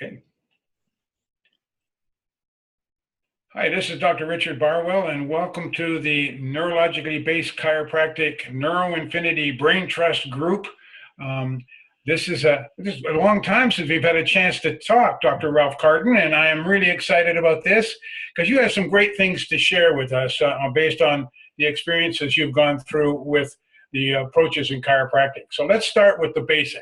Okay. Hi, this is Dr. Richard Barwell, and welcome to the neurologically based chiropractic NeuroInfiniti BrainTrust group. This is a long time since we've had a chance to talk, Dr. Ralph Cardin, and I am really excited about this because you have some great things to share with us based on the experiences you've gone through with the approaches in chiropractic. So let's start with the basic.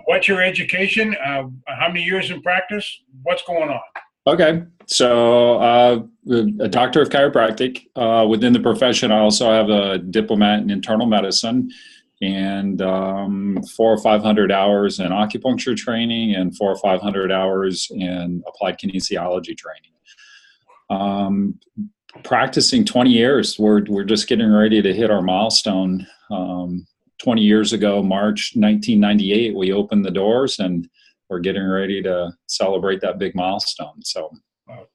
What's your education? How many years in practice? What's going on? Okay, so a doctor of chiropractic. Within the profession, I also have a diplomate in internal medicine and 400 or 500 hours in acupuncture training and 400 or 500 hours in applied kinesiology training. Practicing 20 years, we're just getting ready to hit our milestone. 20 years ago, March 1998, we opened the doors and we're getting ready to celebrate that big milestone. So,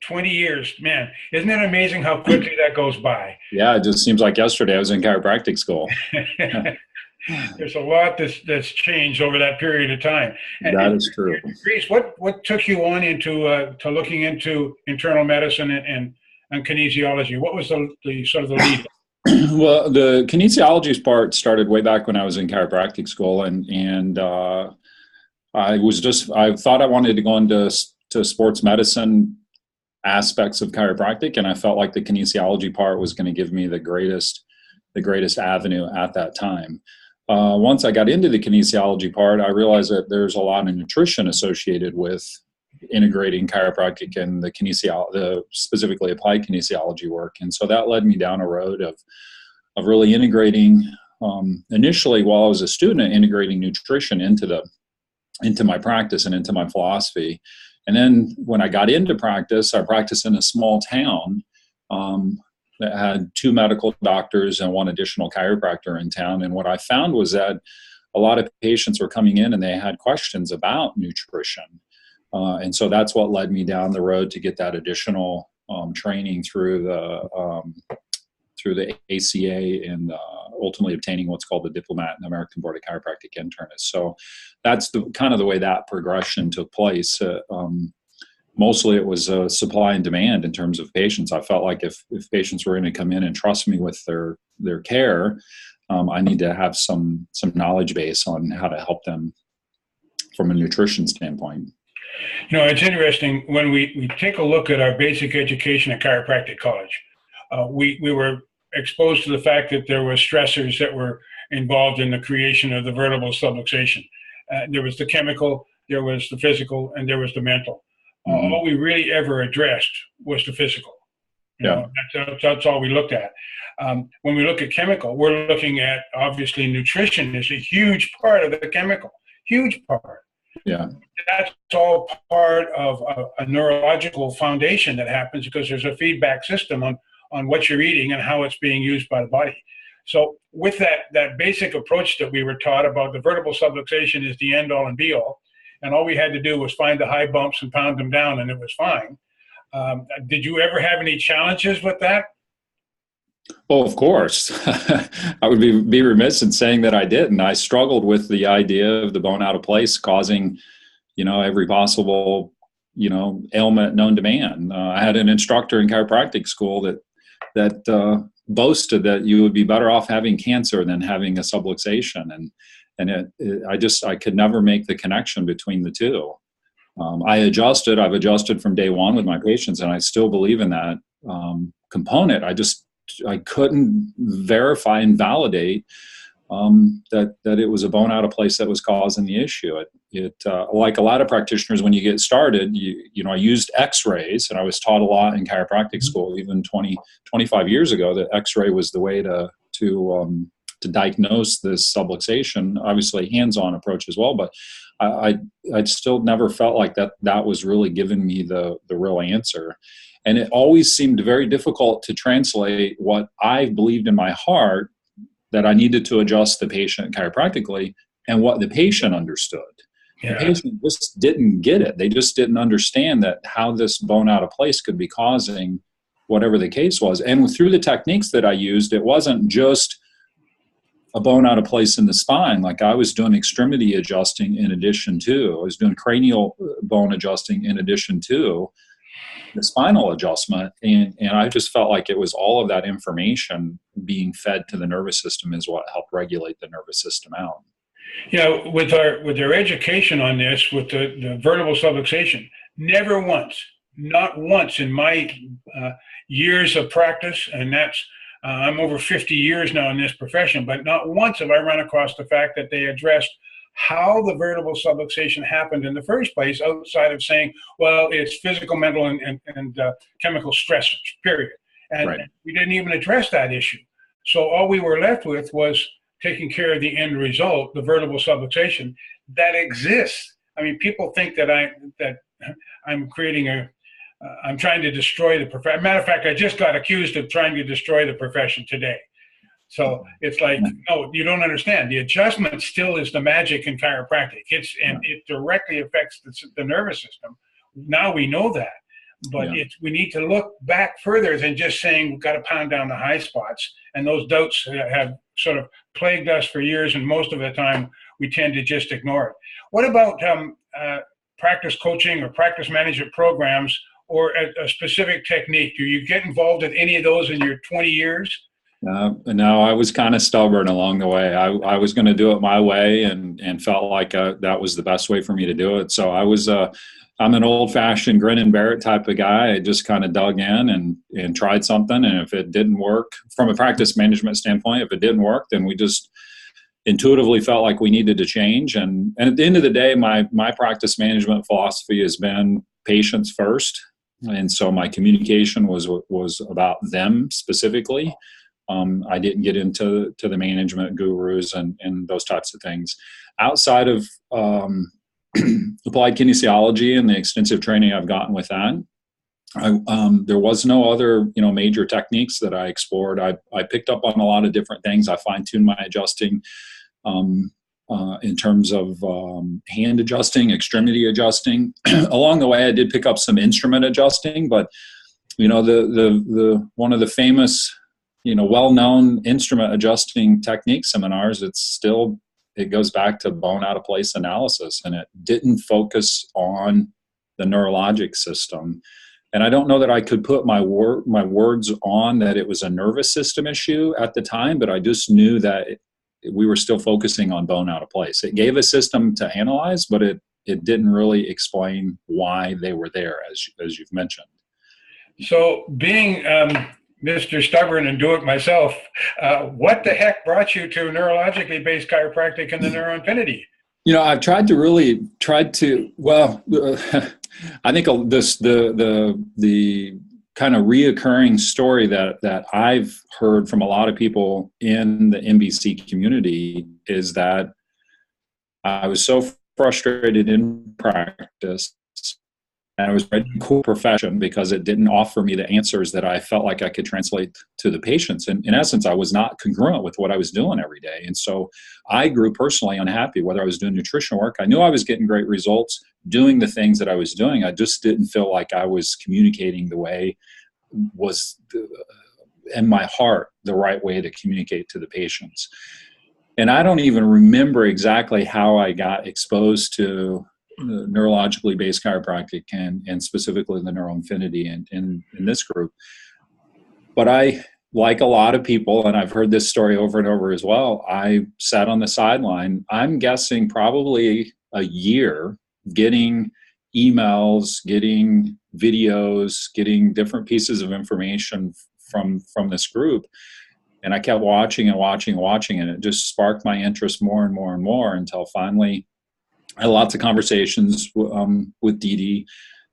20 years, man, isn't it amazing how quickly that goes by? Yeah, it just seems like yesterday I was in chiropractic school. There's a lot that's changed over that period of time. That is true. Reese, what took you on into to looking into internal medicine and kinesiology? What was the sort of the lead? Well, the kinesiology part started way back when I was in chiropractic school, and I thought I wanted to go into sports medicine aspects of chiropractic, and I felt like the kinesiology part was going to give me the greatest avenue at that time. Once I got into the kinesiology part, I realized that there's a lot of nutrition associated with integrating chiropractic and the specifically applied kinesiology work, and so that led me down a road of really integrating. Initially, while I was a student, integrating nutrition into my practice and into my philosophy. And then when I got into practice, I practiced in a small town that had 2 medical doctors and 1 additional chiropractor in town. And what I found was that a lot of patients were coming in and they had questions about nutrition. And so that's what led me down the road to get that additional training through the ACA and ultimately obtaining what's called the diplomat in the American Board of Chiropractic Internists. So that's kind of the way that progression took place. Mostly it was supply and demand in terms of patients. I felt like if patients were going to come in and trust me with their care, I need to have some knowledge base on how to help them from a nutrition standpoint. You know, it's interesting when we take a look at our basic education at chiropractic college. We were exposed to the fact that there were stressors that were involved in the creation of the vertebral subluxation. There was the chemical, there was the physical, and there was the mental. Mm-hmm. All we really ever addressed was the physical. That's all we looked at. When we look at chemical, we're looking at, obviously, nutrition is a huge part of the chemical, huge part. Yeah, that's all part of a neurological foundation that happens because there's a feedback system on what you're eating and how it's being used by the body. So with that basic approach that we were taught about the vertebral subluxation is the end all and be all, and all we had to do was find the high bumps and pound them down and it was fine. Did you ever have any challenges with that? Oh, of course. I would be remiss in saying that I didn't. I struggled with the idea of the bone out of place causing, every possible, ailment known to man. I had an instructor in chiropractic school that boasted that you would be better off having cancer than having a subluxation, and I could never make the connection between the two. I've adjusted from day one with my patients, and I still believe in that component. I couldn't verify and validate that it was a bone out of place that was causing the issue. It like a lot of practitioners, when you get started, I used X-rays, and I was taught a lot in chiropractic school, even 25 years ago, that X-ray was the way to diagnose this subluxation. Obviously, hands-on approach as well, but I still never felt like that was really giving me the real answer. And it always seemed very difficult to translate what I believed in my heart that I needed to adjust the patient chiropractically and what the patient understood. Yeah. The patient just didn't get it. They just didn't understand that how this bone out of place could be causing whatever the case was. And through the techniques that I used, it wasn't just a bone out of place in the spine. Like I was doing extremity adjusting in addition to, I was doing cranial bone adjusting in addition to the spinal adjustment. And I just felt like it was all of that information being fed to the nervous system is what helped regulate the nervous system out. Yeah, with our education on this, with the vertebral subluxation, never once, not once in my years of practice, and that's I'm over 50 years now in this profession, but not once have I run across the fact that they addressed how the vertebral subluxation happened in the first place, outside of saying, well, it's physical, mental, and chemical stressors, period. And Right. we didn't even address that issue. So all we were left with was taking care of the end result, the vertebral subluxation that exists. I mean, people think that I'm creating I'm trying to destroy the profession. Matter of fact, I just got accused of trying to destroy the profession today. So it's like, no, you don't understand. The adjustment still is the magic in chiropractic. It directly affects the nervous system. Now we know that, but we need to look back further than just saying we've got to pound down the high spots. And those doubts have sort of plagued us for years, and most of the time we tend to just ignore it. What about practice coaching or practice management programs, or a specific technique? Do you get involved in any of those in your 20 years? No, I was kind of stubborn along the way. I was going to do it my way, and felt like that was the best way for me to do it. So I'm an old-fashioned grin and bear it type of guy. I just kind of dug in and tried something, and if it didn't work, from a practice management standpoint, if it didn't work, then we just intuitively felt like we needed to change. And at the end of the day, my practice management philosophy has been patients first. And so my communication was about them specifically. I didn't get into the management gurus and those types of things. Outside of applied kinesiology and the extensive training I've gotten with that, there was no other major techniques that I explored. I picked up on a lot of different things. I fine-tuned my adjusting in terms of hand adjusting, extremity adjusting. Along the way, I did pick up some instrument adjusting, but the one of the famous well-known instrument adjusting technique seminars, it goes back to bone out of place analysis, and it didn't focus on the neurologic system. And I don't know that I could put my words on that it was a nervous system issue at the time, but I just knew that we were still focusing on bone out of place. It gave a system to analyze, but it didn't really explain why they were there, as you've mentioned. So being Mr. Stubborn and do it myself, what the heck brought you to neurologically based chiropractic and the NeuroInfiniti? I've tried to, well, I think the kind of reoccurring story that I've heard from a lot of people in the NBC community is that I was so frustrated in practice, and I was ready to quit profession because it didn't offer me the answers that I felt like I could translate to the patients. And in essence, I was not congruent with what I was doing every day. And so I grew personally unhappy, whether I was doing nutrition work. I knew I was getting great results doing the things that I was doing. I just didn't feel like I was communicating the way was in my heart, the right way to communicate to the patients. And I don't even remember exactly how I got exposed to neurologically based chiropractic and specifically the NeuroInfiniti in this group. But I, like a lot of people, and I've heard this story over and over as well, I sat on the sideline, I'm guessing probably a year, getting emails, getting videos, getting different pieces of information from this group. And I kept watching, and it just sparked my interest more and more and more until finally I had lots of conversations with Dee Dee,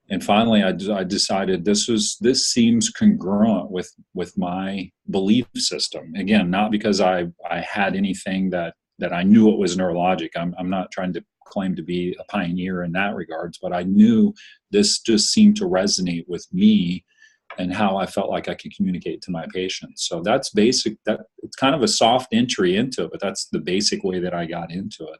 and finally I decided this seems congruent with my belief system. Again, not because I had anything that I knew it was neurologic. I'm not trying to claim to be a pioneer in that regards, but I knew this just seemed to resonate with me and how I felt like I could communicate to my patients. So that's basic. That it's kind of a soft entry into it, but that's the basic way that I got into it.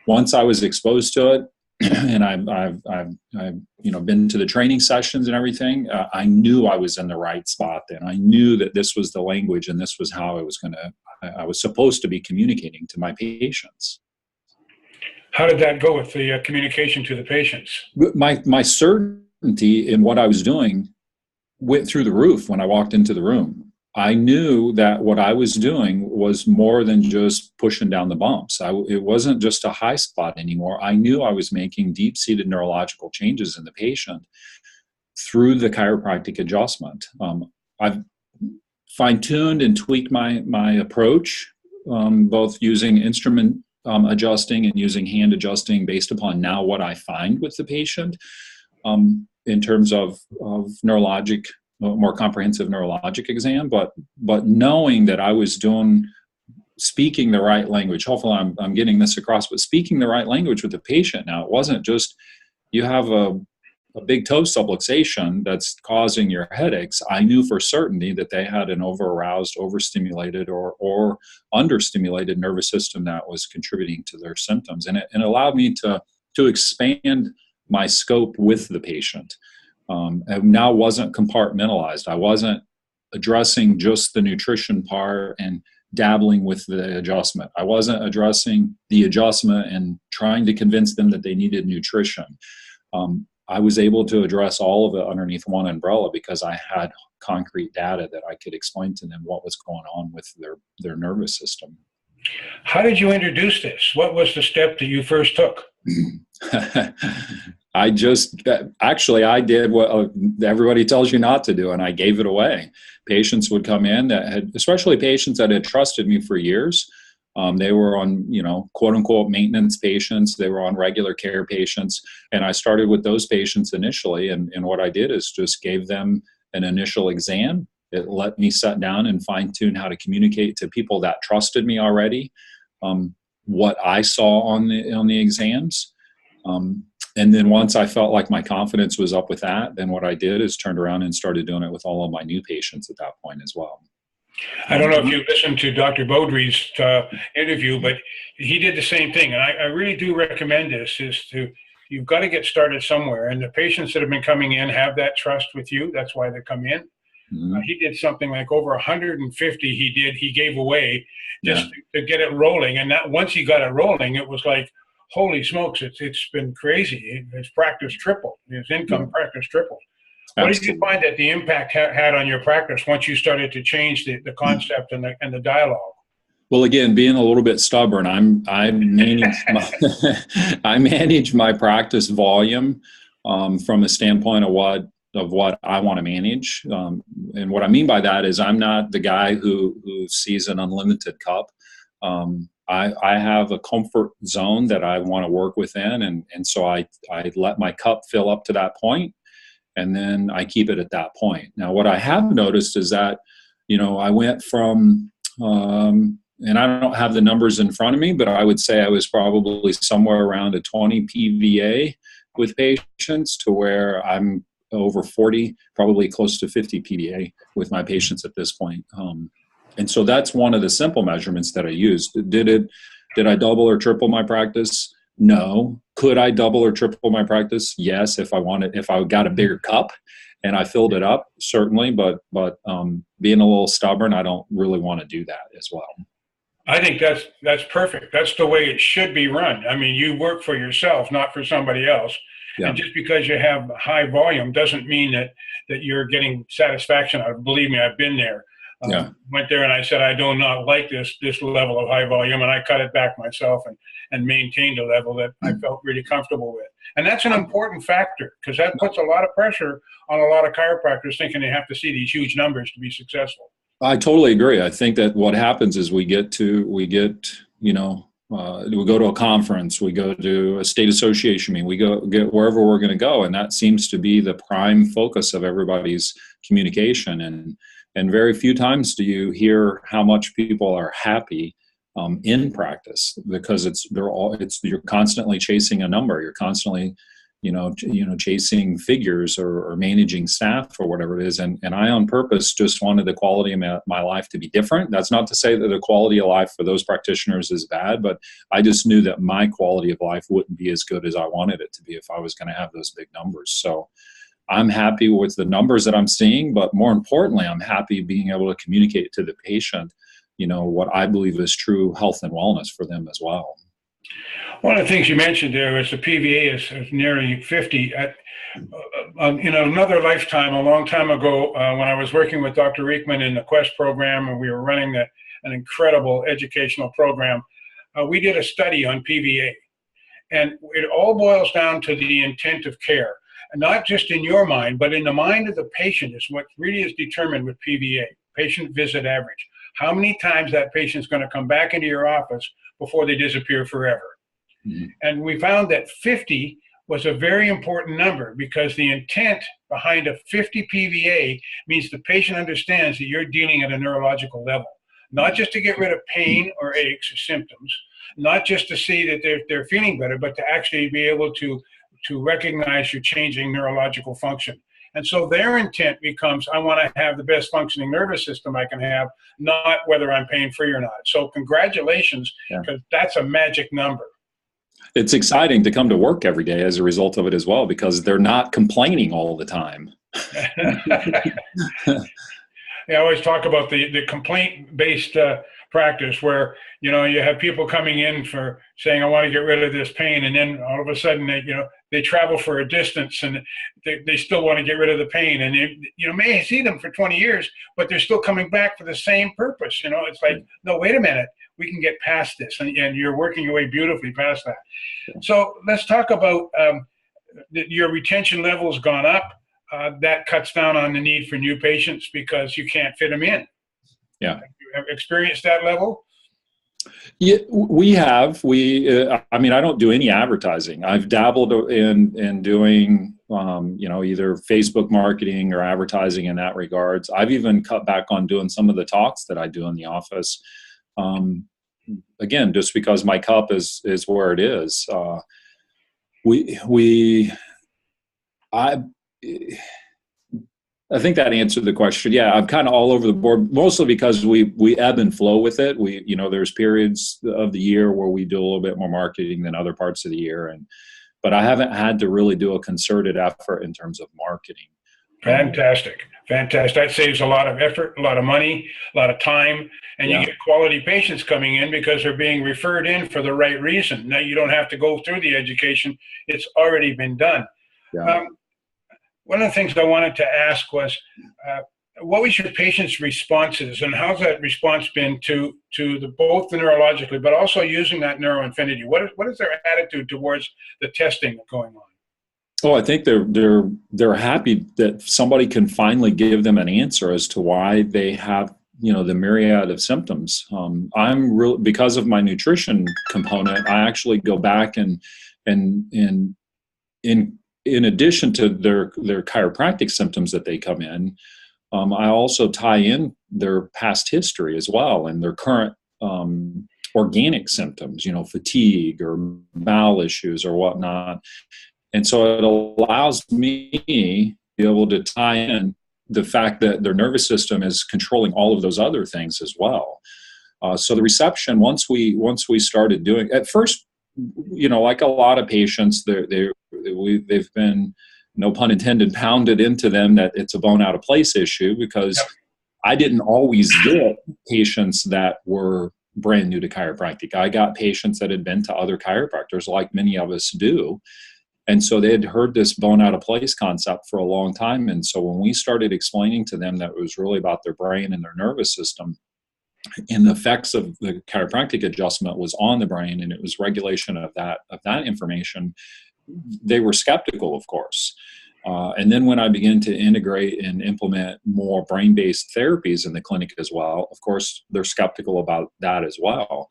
Once I was exposed to it, and I've been to the training sessions and everything. I knew I was in the right spot then. I knew that this was the language and this was how I was supposed to be communicating to my patients. How did that go with the communication to the patients? My certainty in what I was doing went through the roof when I walked into the room. I knew that what I was doing was more than just pushing down the bumps. It wasn't just a high spot anymore. I knew I was making deep-seated neurological changes in the patient through the chiropractic adjustment. I've fine-tuned and tweaked my approach, both using instrument adjusting and using hand adjusting based upon now what I find with the patient in terms of neurologic, more comprehensive neurologic exam, but knowing that I was speaking the right language. Hopefully I'm getting this across, but speaking the right language with the patient. Now, it wasn't just you have a big toe subluxation that's causing your headaches. I knew for certainty that they had an over-aroused, overstimulated, or understimulated nervous system that was contributing to their symptoms. And it allowed me to expand my scope with the patient. It now wasn't compartmentalized. I wasn't addressing just the nutrition part and dabbling with the adjustment. I wasn't addressing the adjustment and trying to convince them that they needed nutrition. I was able to address all of it underneath one umbrella because I had concrete data that I could explain to them what was going on with their nervous system. How did you introduce this? What was the step that you first took? I did what everybody tells you not to do, and I gave it away. Patients would come in especially patients that had trusted me for years. They were on, quote unquote maintenance patients. They were on regular care patients. And I started with those patients initially. And what I did is just gave them an initial exam. It let me sit down and fine tune how to communicate to people that trusted me already, what I saw on the exams. And then once I felt like my confidence was up with that, then what I did is turned around and started doing it with all of my new patients at that point as well. I don't know if you listened to Dr. Beaudry's interview, but he did the same thing. And I really do recommend this you've got to get started somewhere. And the patients that have been coming in have that trust with you. That's why they come in. Mm-hmm. He did something like over 150 he gave away just to get it rolling. And that once he got it rolling, it was like, holy smokes, it's been crazy. His practice tripled. His income practice tripled. What did you find that the impact had on your practice once you started to change the concept and the dialogue? Well, again, being a little bit stubborn, I manage my practice volume from a standpoint of what I want to manage. And what I mean by that is I'm not the guy who sees an unlimited cup. I have a comfort zone that I want to work within. And so I let my cup fill up to that point, and then I keep it at that point. Now, what I have noticed is that, I went from, and I don't have the numbers in front of me, but I would say I was probably somewhere around a 20 PVA with patients to where I'm over 40, probably close to 50 PVA with my patients at this point. And so that's one of the simple measurements that I used. Did I double or triple my practice? No. Could I double or triple my practice? Yes, if I got a bigger cup and I filled it up, certainly. But being a little stubborn, I don't really want to do that as well. I think that's perfect. That's the way it should be run. I mean, you work for yourself, not for somebody else. Yeah. And just because you have high volume doesn't mean that you're getting satisfaction out of it. Believe me, I've been there. Went there and I said, I do not like this level of high volume, and I cut it back myself and maintained a level that I felt really comfortable with. And that's an important factor because that puts a lot of pressure on a lot of chiropractors thinking they have to see these huge numbers to be successful. I totally agree. I think that what happens is we go to a conference, we go to a state association meeting, we get wherever we're going to go, and that seems to be the prime focus of everybody's communication. And very few times do you hear how much people are happy in practice, because you're constantly chasing a number. You're constantly chasing figures or managing staff or whatever it is. And I on purpose just wanted the quality of my life to be different. That's not to say that the quality of life for those practitioners is bad, but I just knew that my quality of life wouldn't be as good as I wanted it to be if I was going to have those big numbers. So I'm happy with the numbers that I'm seeing, but more importantly, I'm happy being able to communicate to the patient, what I believe is true health and wellness for them as well. One of the things you mentioned there is the PVA is nearly 50. In another lifetime, a long time ago, when I was working with Dr. Reekman in the Quest program, and we were running an incredible educational program, we did a study on PVA. And it all boils down to the intent of care. And not just in your mind, but in the mind of the patient is what really is determined with PVA, patient visit average. How many times that patient's going to come back into your office before they disappear forever. Mm-hmm. And we found that 50 was a very important number because the intent behind a 50 PVA means the patient understands that you're dealing at a neurological level, not just to get rid of pain or aches or symptoms, not just to see that they're feeling better, but to actually be able to recognize your changing neurological function. And so their intent becomes, I want to have the best functioning nervous system I can have, not whether I'm pain-free or not. So congratulations, because that's a magic number. It's exciting to come to work every day as a result of it as well, because they're not complaining all the time. I always talk about the complaint-based practice where, you have people coming in for saying, I want to get rid of this pain. And then all of a sudden, they travel for a distance and they still want to get rid of the pain. And you may see them for 20 years, but they're still coming back for the same purpose. It's like, no, wait a minute. We can get past this. And you're working your way beautifully past that. So let's talk about your retention level has gone up. That cuts down on the need for new patients because you can't fit them in. Yeah. You have experienced that level? Yeah, we have. I don't do any advertising. I've dabbled in doing, either Facebook marketing or advertising in that regards. I've even cut back on doing some of the talks that I do in the office. Again, just because my cup is where it is. I think that answered the question. Yeah, I'm kind of all over the board, mostly because we ebb and flow with it. There's periods of the year where we do a little bit more marketing than other parts of the year, but I haven't had to really do a concerted effort in terms of marketing. Fantastic. That saves a lot of effort, a lot of money, a lot of time, and you get quality patients coming in because they're being referred in for the right reason. Now you don't have to go through the education. It's already been done. Yeah. One of the things I wanted to ask was, what was your patients' responses, and how's that response been to both the neurologically, but also using that NeuroInfiniti? What is their attitude towards the testing going on? Oh, I think they're happy that somebody can finally give them an answer as to why they have the myriad of symptoms. Because of my nutrition component, I actually go back and in addition to their chiropractic symptoms that they come in, I also tie in their past history as well and their current organic symptoms, fatigue or bowel issues or whatnot. And so it allows me to be able to tie in the fact that their nervous system is controlling all of those other things as well. So the reception, once we started doing, at first, like a lot of patients, they've been, no pun intended, pounded into them that it's a bone out of place issue, because I didn't always get patients that were brand new to chiropractic. I got patients that had been to other chiropractors, like many of us do. And so they had heard this bone out of place concept for a long time. And so when we started explaining to them that it was really about their brain and their nervous system, and the effects of the chiropractic adjustment was on the brain, and it was regulation of that information, they were skeptical, of course. And then when I began to integrate and implement more brain-based therapies in the clinic as well, of course, they're skeptical about that as well.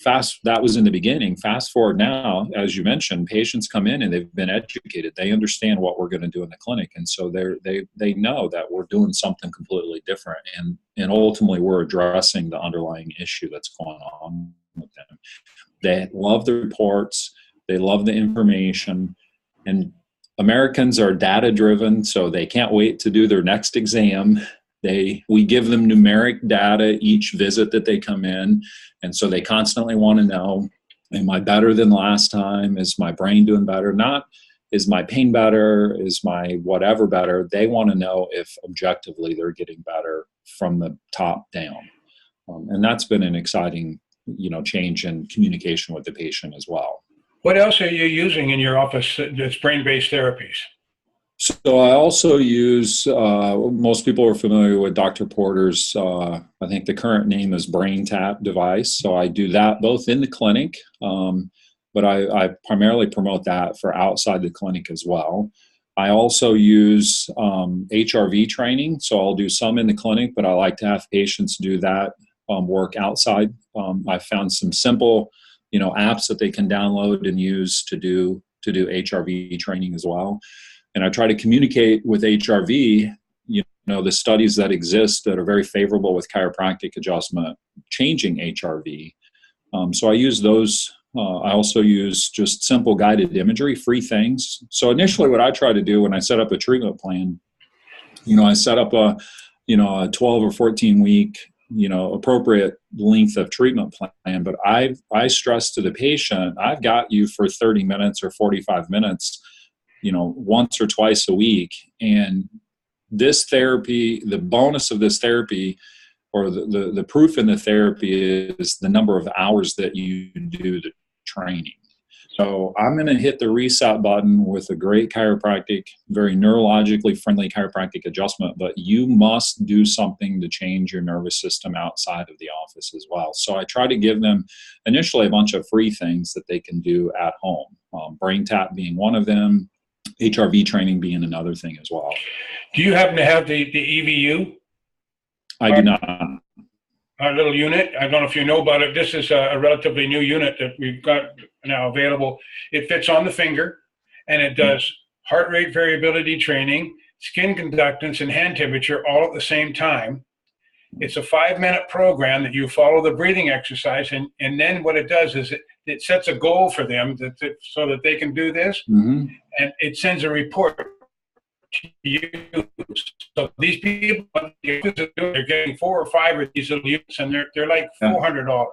That was in the beginning. Fast forward now, as you mentioned, patients come in and they've been educated. They understand what we're going to do in the clinic. And so they know that we're doing something completely different. And ultimately, we're addressing the underlying issue that's going on with them. They love the reports. They love the information. And Americans are data driven, so they can't wait to do their next exam. We give them numeric data each visit that they come in, and so they constantly want to know, am I better than last time? Is my brain doing better? Not, is my pain better? Is my whatever better? They want to know if objectively they're getting better from the top down. And that's been an exciting, change in communication with the patient as well. What else are you using in your office that's brain-based therapies? So I also use, most people are familiar with Dr. Porter's, I think the current name is BrainTap device. So I do that both in the clinic, but I primarily promote that for outside the clinic as well. I also use HRV training. So I'll do some in the clinic, but I like to have patients do that work outside. I found some simple, apps that they can download and use to do HRV training as well. And I try to communicate with HRV, the studies that exist that are very favorable with chiropractic adjustment, changing HRV. So I use those. I also use just simple guided imagery, free things. So initially what I try to do when I set up a treatment plan, I set up a 12 or 14 week, appropriate length of treatment plan. But I stress to the patient, I've got you for 30 minutes or 45 minutes, once or twice a week. And this therapy, the bonus of this therapy, or the proof in the therapy, is the number of hours that you do the training. So I'm going to hit the reset button with a great chiropractic, very neurologically friendly chiropractic adjustment, but you must do something to change your nervous system outside of the office as well. So I try to give them initially a bunch of free things that they can do at home. BrainTap being one of them, HRV training being another thing as well. Do you happen to have the EVU? I do not. Our little unit, I don't know if you know about it. This is a relatively new unit that we've got now available. It fits on the finger, and it does heart rate variability training, skin conductance, and hand temperature all at the same time. It's a 5-minute program that you follow the breathing exercise, and then what it does is it sets a goal for them so that they can do this, and it sends a report to you. So these people, they're getting 4 or 5 of these little units, and they're like $400.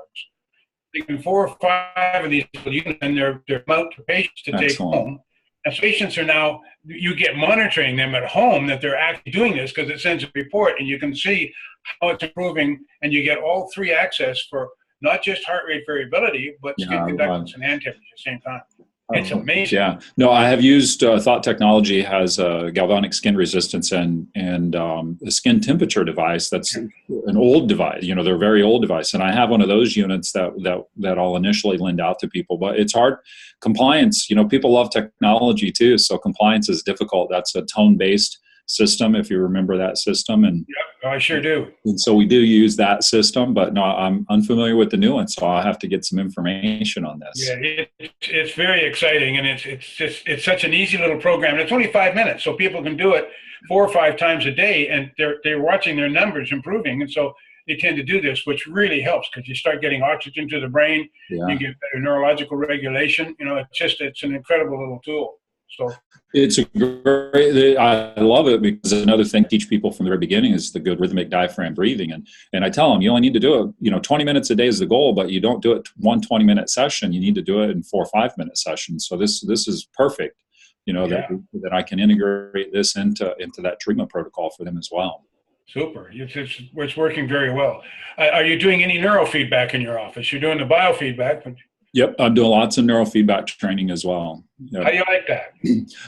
They get 4 or 5 of these little units, and they're out to patients to take home. And so patients are now, you get monitoring them at home that they're actually doing this, because it sends a report, and you can see how it's improving, and you get all 3 access for not just heart rate variability, but skin conductance and hand temperature at the same time. It's amazing. Yeah. No, I have used Thought Technology has a galvanic skin resistance and a skin temperature device that's an old device. They're a very old device. And I have one of those units that I'll initially lend out to people. But it's hard. Compliance, people love technology too. So compliance is difficult. That's a tone-based system, if you remember that system. And yeah, I sure do. And so we do use that system, but no, I'm unfamiliar with the new one, so I'll have to get some information on this. Yeah, it's very exciting, and it's such an easy little program. And it's only 5 minutes, so people can do it 4 or 5 times a day, and they're watching their numbers improving, and so they tend to do this, which really helps, because you start getting oxygen to the brain, you get better neurological regulation. It's an incredible little tool. So it's a great, I love it, because another thing I teach people from the very beginning is the good rhythmic diaphragm breathing. And I tell them, you only need to do it, 20 minutes a day is the goal, but you don't do it one 20-minute session. You need to do it in 4 or 5-minute sessions. So this is perfect, that I can integrate this into that treatment protocol for them as well. Super. It's working very well. Are you doing any neurofeedback in your office? You're doing the biofeedback, but Yep, I'm doing lots of neurofeedback training as well. Yep. How do you like that?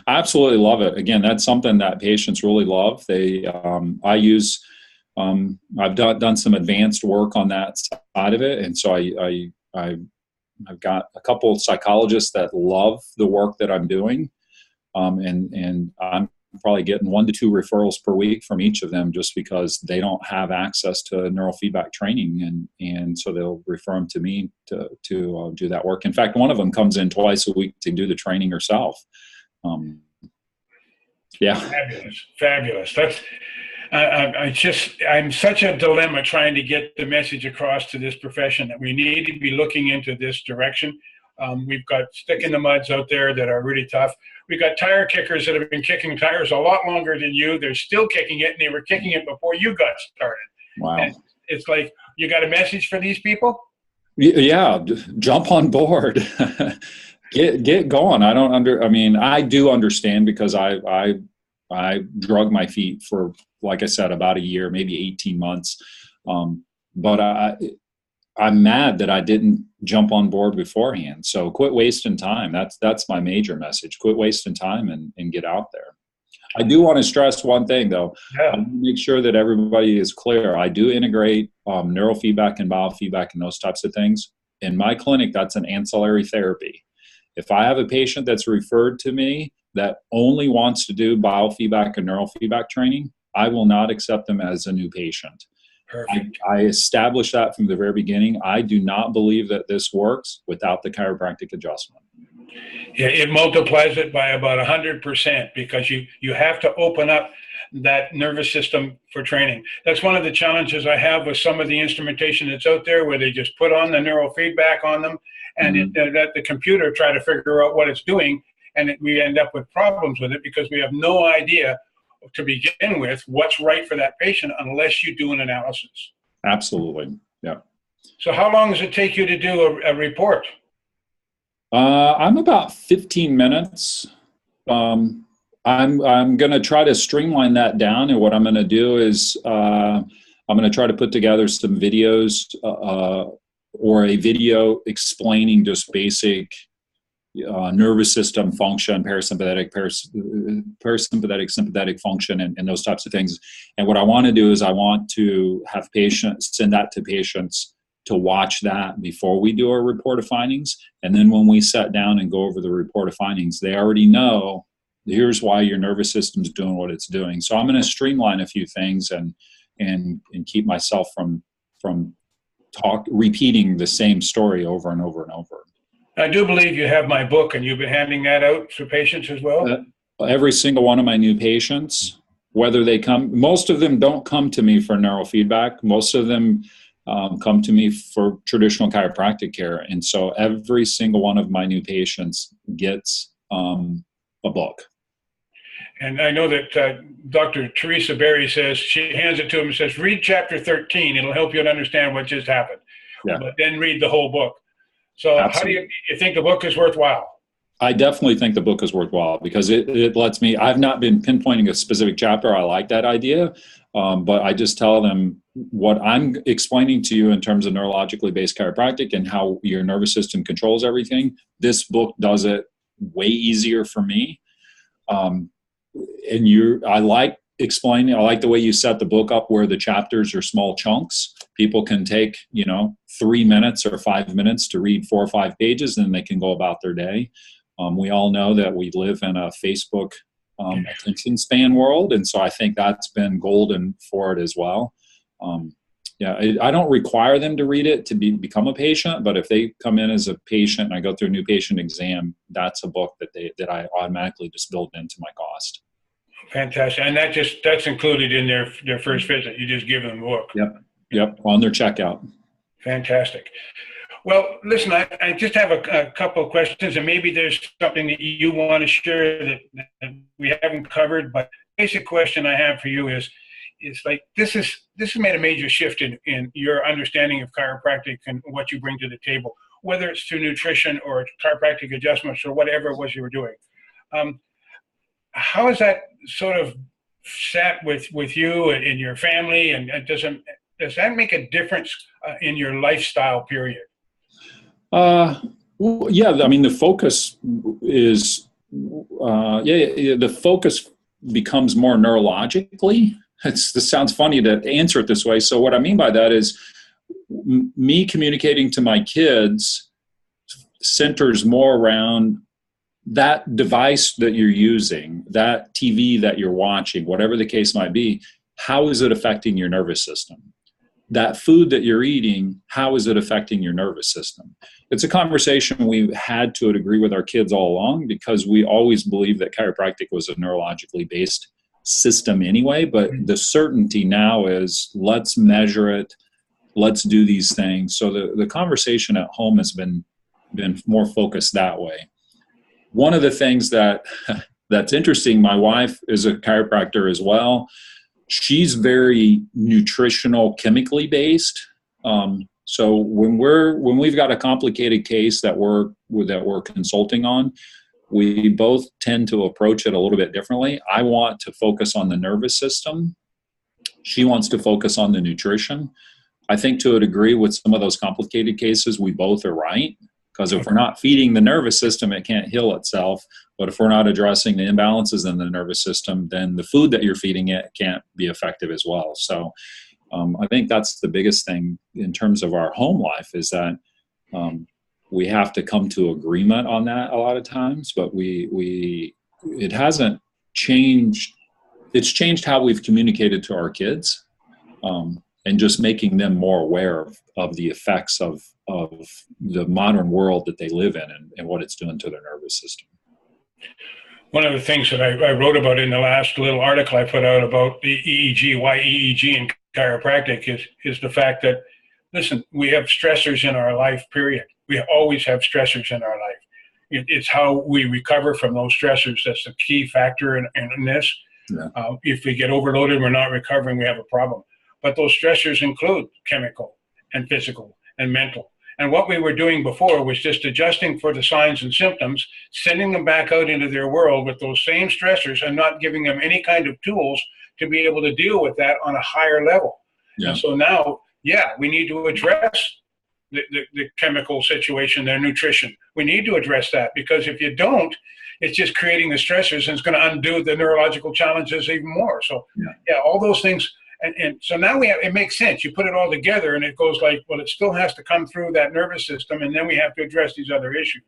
I absolutely love it. Again, that's something that patients really love. I use, I've done some advanced work on that side of it, and so I've got a couple of psychologists that love the work that I'm doing, and I'm probably getting 1 to 2 referrals per week from each of them, just because they don't have access to neurofeedback training, and so they'll refer them to me to do that work. In fact, one of them comes in twice a week to do the training herself. Fabulous. That's I'm such a dilemma trying to get the message across to this profession that we need to be looking into this direction. We've got stick in the muds out there that are really tough. We've got tire kickers that have been kicking tires a lot longer than you. They're still kicking it, and they were kicking it before you got started. Wow. And it's like, you got a message for these people? Yeah, jump on board. Get going. I mean, I do understand, because I drug my feet for, like I said, about a year, maybe 18 months. But I'm mad that I didn't jump on board beforehand. So quit wasting time. That's my major message. Quit wasting time and get out there. I do want to stress one thing, though. Yeah. I want to make sure that everybody is clear. I do integrate neurofeedback and biofeedback and those types of things. In my clinic, that's an ancillary therapy. If I have a patient that's referred to me that only wants to do biofeedback and neurofeedback training, I will not accept them as a new patient. Perfect. I established that from the very beginning. I do not believe that this works without the chiropractic adjustment. Yeah, it multiplies it by about 100%, because you have to open up that nervous system for training. That's one of the challenges I have with some of the instrumentation that's out there, where they just put on the neurofeedback on them, and let the computer try to figure out what it's doing, and we end up with problems with it because we have no idea to begin with what's right for that patient unless you do an analysis. Absolutely, yeah. So how long does it take you to do a report? I'm about 15 minutes. I'm going to try to streamline that down, and what I'm going to do is I'm going to try to put together some videos or a video explaining just basic nervous system function, parasympathetic, sympathetic function, and those types of things. And what I want to do is I want to have patients send that to patients to watch that before we do our report of findings. And then when we sit down and go over the report of findings, they already know, here's why your nervous system's doing what it's doing. So I'm going to streamline a few things and keep myself from repeating the same story over and over and over. I do believe you have my book, and you've been handing that out to patients as well. Every single one of my new patients, whether they come, most of them don't come to me for neurofeedback. Most of them come to me for traditional chiropractic care. And so every single one of my new patients gets a book. And I know that Dr. Teresa Berry says, she hands it to him and says, read chapter 13. It'll help you to understand what just happened. Yeah. But then read the whole book. So Absolutely. How do you think the book is worthwhile? I definitely think the book is worthwhile, because it lets me, I've not been pinpointing a specific chapter. I like that idea. But I just tell them what I'm explaining to you in terms of neurologically based chiropractic and how your nervous system controls everything. This book does it way easier for me. I like explaining, I like the way you set the book up where the chapters are small chunks. People can take, 3 minutes or 5 minutes to read 4 or 5 pages, and they can go about their day. We all know that we live in a Facebook attention span world, and so I think that's been golden for it as well. I don't require them to read it to become a patient, but if they come in as a patient and I go through a new patient exam, that's a book that I automatically just build into my cost. Fantastic. And that's included in their first visit. You just give them a book. Yep, on their checkout. Fantastic. Well, listen, I just have a couple of questions, and maybe there's something that you want to share that we haven't covered. But the basic question I have for you is like, this has made a major shift in your understanding of chiropractic and what you bring to the table, whether it's through nutrition or chiropractic adjustments or whatever it was you were doing. How is that sort of sat with you and your family, and does that make a difference in your lifestyle period? Yeah, I mean, the focus is, the focus becomes more neurologically. This sounds funny to answer it this way. So what I mean by that is me communicating to my kids centers more around that device that you're using, that TV that you're watching, whatever the case might be. How is it affecting your nervous system? That food that you're eating, how is it affecting your nervous system? It's a conversation we've had to a degree with our kids all along, because we always believed that chiropractic was a neurologically based system anyway, but the certainty now is let's measure it, let's do these things. So the conversation at home has been been more focused that way. One of the things that's interesting, my wife is a chiropractor as well. She's very nutritional, chemically based. So when we've got a complicated case that we're consulting on, we both tend to approach it a little bit differently. I want to focus on the nervous system. She wants to focus on the nutrition. I think to a degree with some of those complicated cases, we both are right. Because if we're not feeding the nervous system, it can't heal itself. But if we're not addressing the imbalances in the nervous system, then the food that you're feeding it can't be effective as well. So I think that's the biggest thing in terms of our home life, is that we have to come to agreement on that a lot of times. But it hasn't changed. It's changed how we've communicated to our kids, and just making them more aware of the effects of the modern world that they live in, and what it's doing to their nervous system. One of the things that I wrote about in the last little article I put out about the EEG, why EEG in chiropractic is the fact that, listen, we have stressors in our life, period. We always have stressors in our life. It's how we recover from those stressors that's the key factor in this. Yeah. If we get overloaded and we're not recovering, we have a problem. But those stressors include chemical and physical and mental. And what we were doing before was just adjusting for the signs and symptoms, sending them back out into their world with those same stressors, and not giving them any kind of tools to be able to deal with that on a higher level. Yeah. And so now, we need to address the chemical situation, their nutrition. We need to address that, because if you don't, it's just creating the stressors, and it's going to undo the neurological challenges even more. So all those things. And so now it makes sense. You put it all together and it goes like, well, it still has to come through that nervous system, and then we have to address these other issues.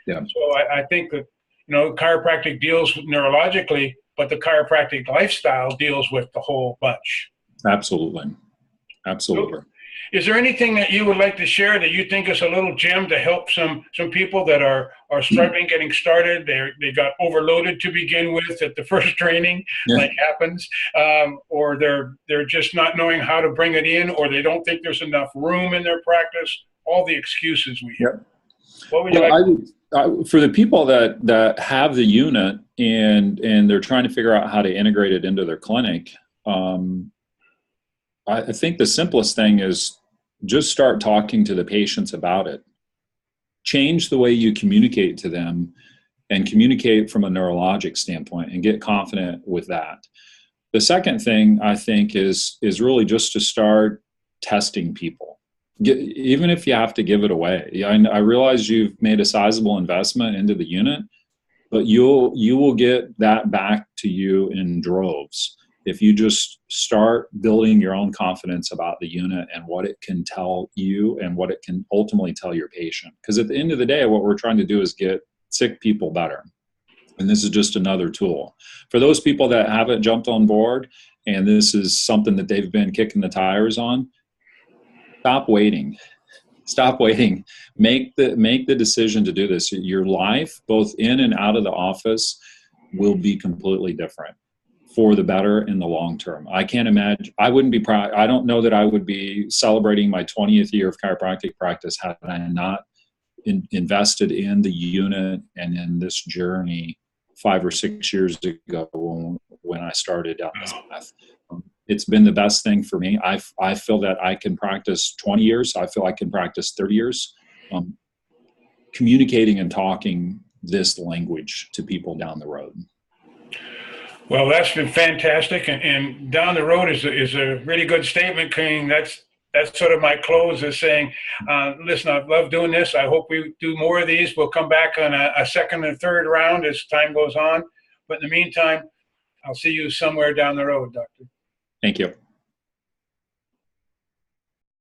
Yeah. So I think that, chiropractic deals neurologically, but the chiropractic lifestyle deals with the whole bunch. Absolutely. Absolutely. So, is there anything that you would like to share that you think is a little gem to help some people that are struggling, getting started? They got overloaded to begin with at the first training, like happens, or they're just not knowing how to bring it in, or they don't think there's enough room in their practice. All the excuses we hear. What would you like? For the people that have the unit and they're trying to figure out how to integrate it into their clinic, I think the simplest thing is just start talking to the patients about it. Change the way you communicate to them, and communicate from a neurologic standpoint, and get confident with that. The second thing I think is really just to start testing people. Even if you have to give it away. I realize you've made a sizable investment into the unit, but you will get that back to you in droves if you just start building your own confidence about the unit and what it can tell you and what it can ultimately tell your patient. Because at the end of the day, what we're trying to do is get sick people better. And this is just another tool. For those people that haven't jumped on board and this is something that they've been kicking the tires on, stop waiting. Stop waiting. Make the decision to do this. Your life, both in and out of the office, will be completely different for the better in the long term. I can't imagine, I wouldn't be proud. I don't know that I would be celebrating my 20th year of chiropractic practice had I not invested in the unit and in this journey 5 or 6 years ago when I started down this path. It's been the best thing for me. I feel that I can practice 20 years. I feel I can practice 30 years. Communicating and talking this language to people down the road. Well, that's been fantastic, and down the road is a really good statement, King. That's sort of my close, is saying, listen, I've loved doing this. I hope we do more of these. We'll come back on a second and third round as time goes on. But in the meantime, I'll see you somewhere down the road, Doctor. Thank you.